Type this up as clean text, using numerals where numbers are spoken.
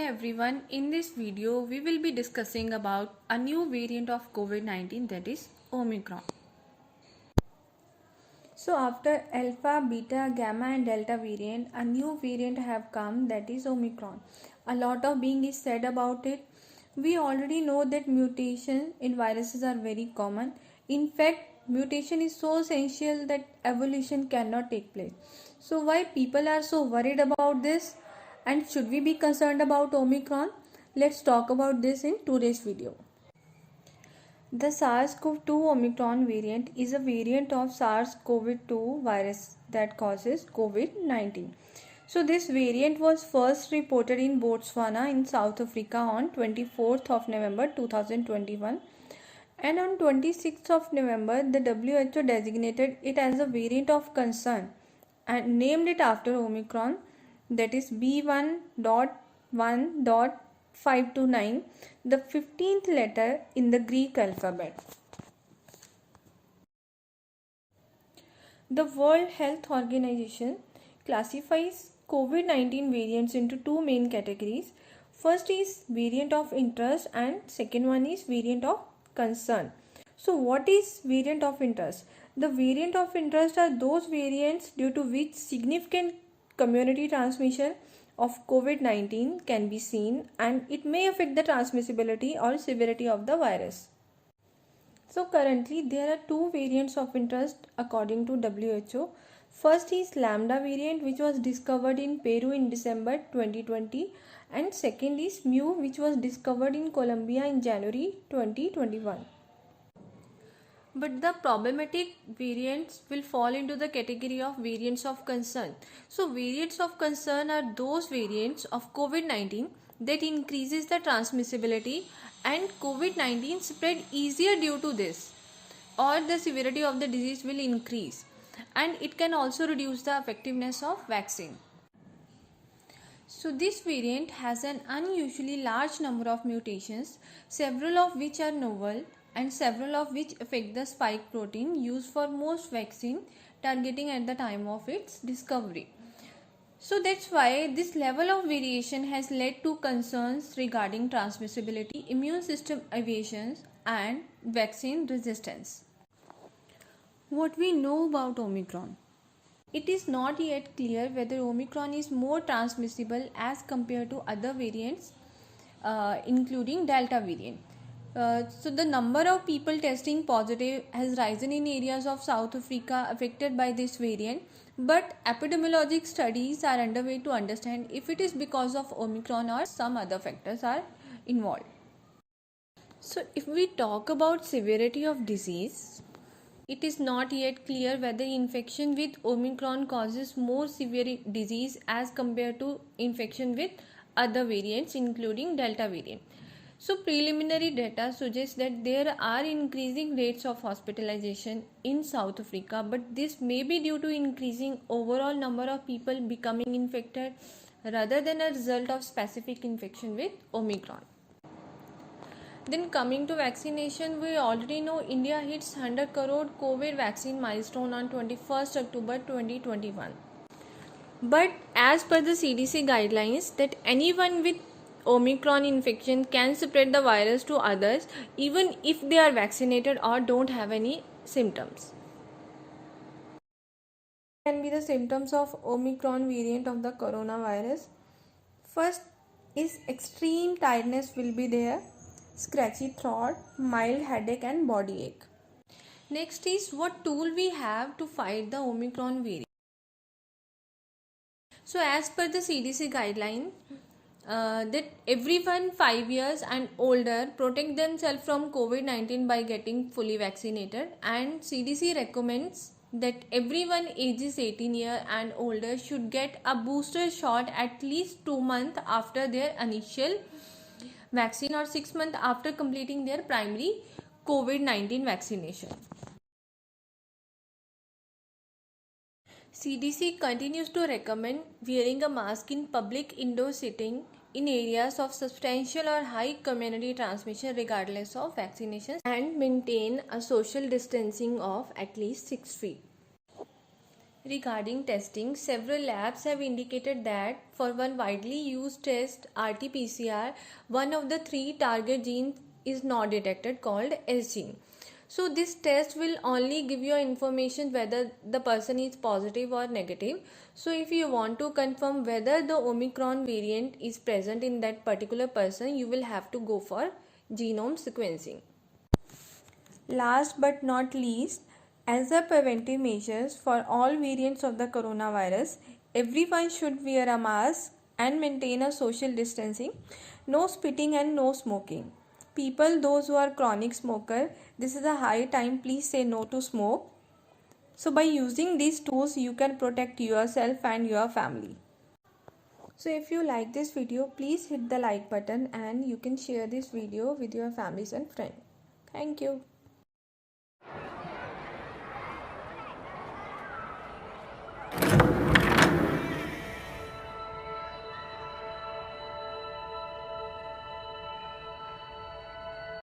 everyone, in this video we will be discussing about a new variant of COVID-19, that is Omicron. So after Alpha, Beta, Gamma and Delta variant, a new variant have come, that is Omicron. A lot of being is said about it. We already know that mutation in viruses are very common. In fact, mutation is so essential that evolution cannot take place. So why people are so worried about this? And should we be concerned about Omicron? Let's talk about this in today's video. The SARS-CoV-2 Omicron variant is a variant of SARS-CoV-2 virus that causes COVID-19. So this variant was first reported in Botswana in South Africa on 24th of November 2021, and on 26th of November the WHO designated it as a variant of concern and named it after Omicron, that is B1.1.529, the 15th letter in the Greek alphabet. The World Health Organization classifies COVID-19 variants into two main categories. First is variant of interest and second one is variant of concern. So what is variant of interest? The variant of interest are those variants due to which significant community transmission of COVID-19 can be seen, and it may affect the transmissibility or severity of the virus. So currently there are two variants of interest according to WHO. First is Lambda variant, which was discovered in Peru in December 2020, and second is Mu, which was discovered in Colombia in January 2021. But the problematic variants will fall into the category of variants of concern. So variants of concern are those variants of COVID-19 that increases the transmissibility and COVID-19 spread easier due to this, or the severity of the disease will increase, and it can also reduce the effectiveness of vaccine. So this variant has an unusually large number of mutations, several of which are novel and several of which affect the spike protein used for most vaccine targeting at the time of its discovery. So that's why this level of variation has led to concerns regarding transmissibility, immune system evasions and vaccine resistance. What we know about Omicron. It is not yet clear whether Omicron is more transmissible as compared to other variants, including Delta variant. So the number of people testing positive has risen in areas of South Africa affected by this variant, but epidemiologic studies are underway to understand if it is because of Omicron or some other factors are involved. So if we talk about severity of disease, it is not yet clear whether infection with Omicron causes more severe disease as compared to infection with other variants, including Delta variant. So preliminary data suggests that there are increasing rates of hospitalization in South Africa, but this may be due to increasing overall number of people becoming infected rather than a result of specific infection with Omicron. Then coming to vaccination, we already know India hits 100 crore COVID vaccine milestone on 21st October 2021. But as per the CDC guidelines, that anyone with Omicron infection can spread the virus to others even if they are vaccinated or don't have any symptoms. Can be the symptoms of Omicron variant of the coronavirus. First is extreme tiredness will be there, scratchy throat, mild headache and body ache. Next is what tool we have to fight the Omicron variant. So as per the CDC guideline, that everyone 5 years and older protect themselves from COVID-19 by getting fully vaccinated, and CDC recommends that everyone ages 18 years and older should get a booster shot at least 2 months after their initial vaccine or 6 months after completing their primary COVID-19 vaccination. CDC continues to recommend wearing a mask in public indoor sitting in areas of substantial or high community transmission regardless of vaccinations, and maintain a social distancing of at least 6 feet. Regarding testing, several labs have indicated that for one widely used test, RT-PCR, one of the three target genes is not detected, called S gene. So this test will only give you information whether the person is positive or negative. So if you want to confirm whether the Omicron variant is present in that particular person, you will have to go for genome sequencing. Last but not least, as a preventive measures for all variants of the coronavirus, everyone should wear a mask and maintain a social distancing. No spitting and no smoking. People, those who are chronic smoker, this is a high time, please say no to smoke. So by using these tools, you can protect yourself and your family. So if you like this video, please hit the like button and you can share this video with your families and friends. Thank you.